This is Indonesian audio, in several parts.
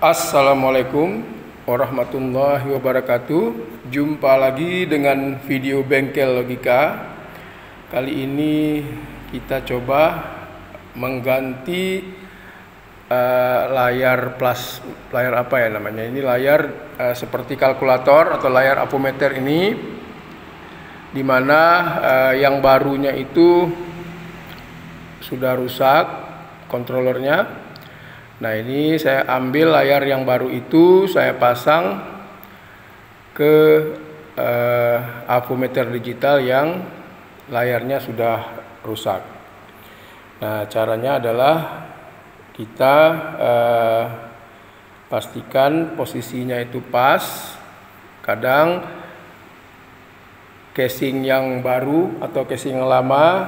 Assalamualaikum warahmatullahi wabarakatuh. Jumpa lagi dengan video bengkel logika. Kali ini kita coba mengganti layar apa ya namanya? Ini layar seperti kalkulator atau layar apometer ini, dimana yang barunya itu sudah rusak kontrolernya. Nah, ini saya ambil layar yang baru itu, saya pasang ke avometer digital yang layarnya sudah rusak. Nah, caranya adalah kita pastikan posisinya itu pas. Kadang casing yang baru atau casing yang lama,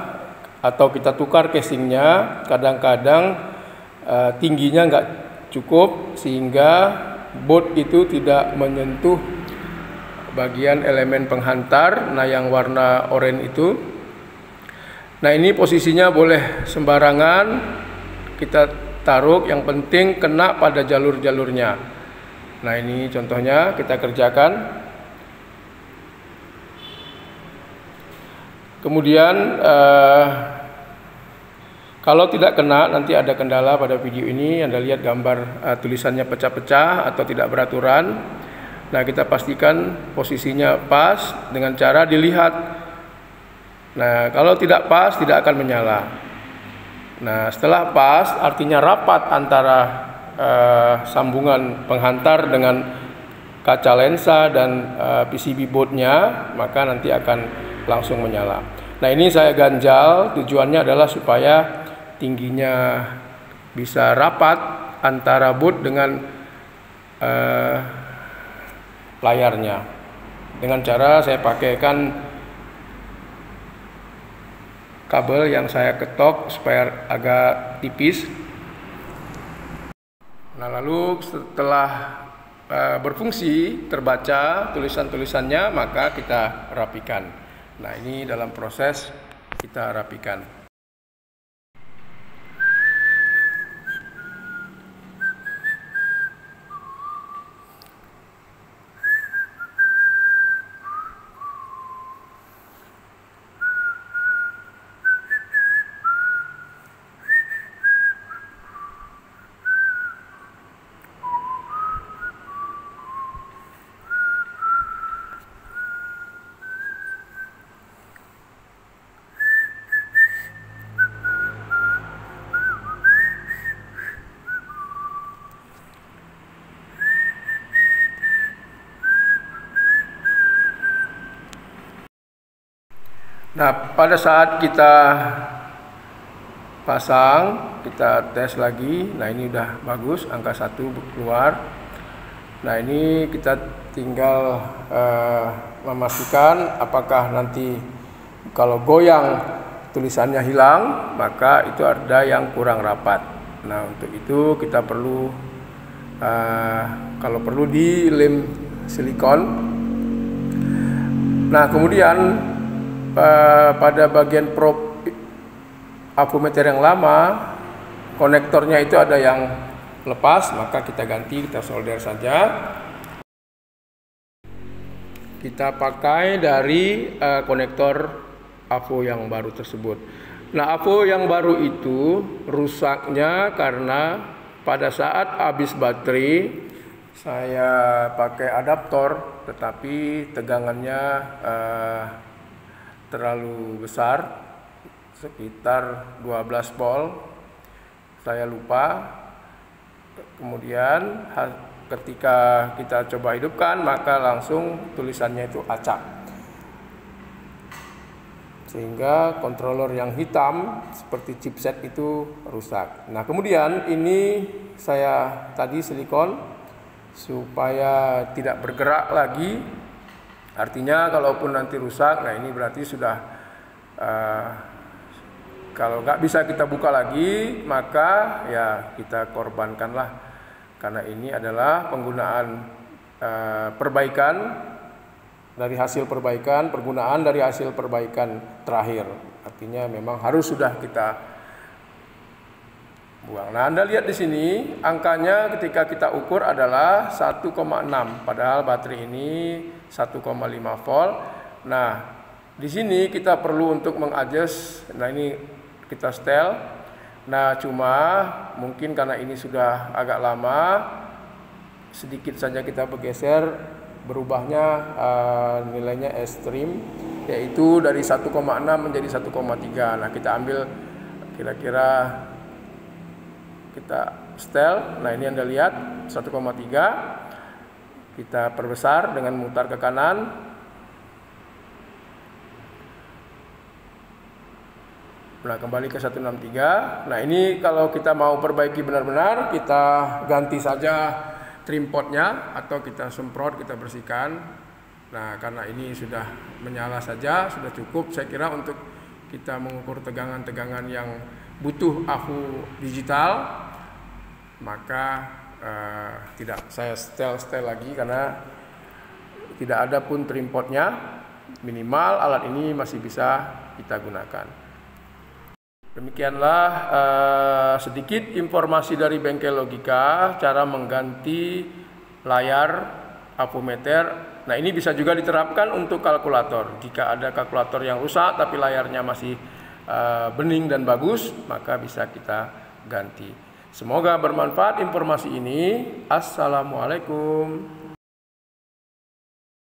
atau kita tukar casingnya, kadang-kadang tingginya nggak cukup sehingga board itu tidak menyentuh bagian elemen penghantar. Nah, yang warna oranye itu, nah ini posisinya boleh sembarangan kita taruh, yang penting kena pada jalur-jalurnya. Nah, ini contohnya kita kerjakan. Kemudian kalau tidak kena, nanti ada kendala pada video ini. Anda lihat gambar tulisannya pecah-pecah atau tidak beraturan. Nah, kita pastikan posisinya pas dengan cara dilihat. Nah, kalau tidak pas, tidak akan menyala. Nah, setelah pas, artinya rapat antara sambungan penghantar dengan kaca lensa dan PCB boardnya, maka nanti akan langsung menyala. Nah, ini saya ganjal, tujuannya adalah supaya tingginya bisa rapat antara board dengan layarnya. Dengan cara saya pakaikan kabel yang saya ketok supaya agak tipis. Nah, lalu setelah berfungsi, terbaca tulisan-tulisannya, maka kita rapikan. Nah, ini dalam proses kita rapikan. Nah, pada saat kita pasang, kita tes lagi. Nah, ini udah bagus, angka 1 keluar. Nah, ini kita tinggal memastikan apakah nanti kalau goyang tulisannya hilang, maka itu ada yang kurang rapat. Nah, untuk itu kita perlu kalau perlu dilem silikon. Nah, kemudian pada bagian probe avometer yang lama, konektornya itu ada yang lepas, maka kita ganti, kita solder saja. Kita pakai dari konektor avo yang baru tersebut. Nah, avo yang baru itu rusaknya karena pada saat habis baterai saya pakai adaptor, tetapi tegangannya terlalu besar, sekitar 12 volt. Saya lupa. Kemudian ketika kita coba hidupkan, maka langsung tulisannya itu acak, sehingga controller yang hitam seperti chipset itu rusak. Nah, kemudian ini saya tadi silikon supaya tidak bergerak lagi. Artinya kalaupun nanti rusak, nah ini berarti sudah kalau nggak bisa kita buka lagi, maka ya kita korbankanlah, karena ini adalah penggunaan perbaikan dari hasil perbaikan, penggunaan dari hasil perbaikan terakhir. Artinya memang harus sudah kita buang. Nah, Anda lihat di sini angkanya ketika kita ukur adalah 1,6, padahal baterai ini 1,5 volt. Nah, di sini kita perlu untuk mengadjust. Nah, ini kita setel. Nah, cuma mungkin karena ini sudah agak lama, sedikit saja kita bergeser, berubahnya nilainya ekstrim, yaitu dari 1,6 menjadi 1,3. Nah, kita ambil kira-kira, kita setel. Nah, ini Anda lihat 1,3. Kita perbesar dengan mutar ke kanan. Nah, kembali ke 163. Nah, ini kalau kita mau perbaiki benar-benar, kita ganti saja trim potnya atau kita semprot, kita bersihkan. Nah, karena ini sudah menyala saja, sudah cukup saya kira untuk kita mengukur tegangan-tegangan yang butuh AHU digital. Maka tidak saya setel lagi karena tidak ada pun trim potnya. Minimal alat ini masih bisa kita gunakan. Demikianlah sedikit informasi dari Bengkel Logika cara mengganti layar AHU meter. Nah, ini bisa juga diterapkan untuk kalkulator. Jika ada kalkulator yang rusak tapi layarnya masih bening dan bagus, maka bisa kita ganti. Semoga bermanfaat informasi ini. Assalamualaikum.